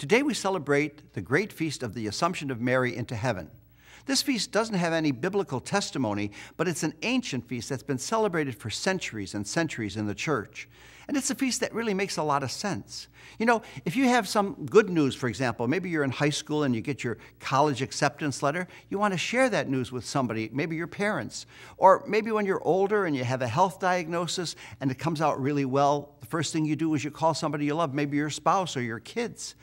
Today we celebrate the great feast of the Assumption of Mary into heaven. This feast doesn't have any biblical testimony, but it's an ancient feast that's been celebrated for centuries and centuries in the church. And it's a feast that really makes a lot of sense. You know, if you have some good news, for example, maybe you're in high school and you get your college acceptance letter, you want to share that news with somebody, maybe your parents. Or maybe when you're older and you have a health diagnosis and it comes out really well, the first thing you do is you call somebody you love, maybe your spouse or your kids.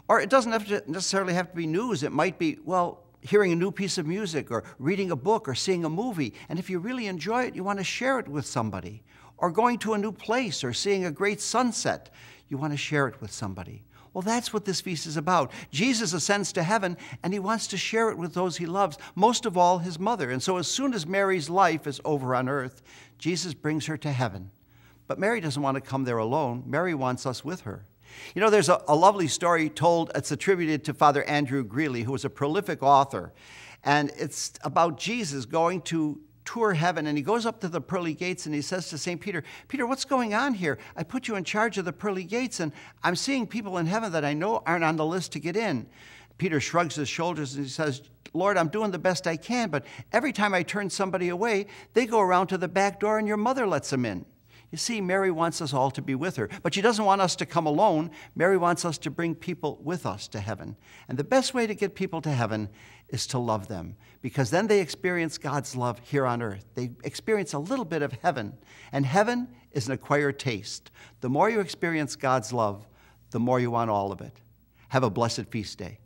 Or it doesn't necessarily have to be news. It might be, well, hearing a new piece of music or reading a book or seeing a movie. And if you really enjoy it, you want to share it with somebody. Or going to a new place or seeing a great sunset, you want to share it with somebody. Well, that's what this feast is about. Jesus ascends to heaven, and he wants to share it with those he loves, most of all his mother. And so as soon as Mary's life is over on earth, Jesus brings her to heaven. But Mary doesn't want to come there alone. Mary wants us with her. You know, there's a lovely story told, it's attributed to Father Andrew Greeley, who was a prolific author. And it's about Jesus going to tour heaven, and he goes up to the pearly gates and he says to St. Peter, Peter, what's going on here? I put you in charge of the pearly gates, and I'm seeing people in heaven that I know aren't on the list to get in. Peter shrugs his shoulders and he says, Lord, I'm doing the best I can, but every time I turn somebody away, they go around to the back door and your mother lets them in. You see, Mary wants us all to be with her, but she doesn't want us to come alone. Mary wants us to bring people with us to heaven. And the best way to get people to heaven is to love them, because then they experience God's love here on earth. They experience a little bit of heaven, and heaven is an acquired taste. The more you experience God's love, the more you want all of it. Have a blessed feast day.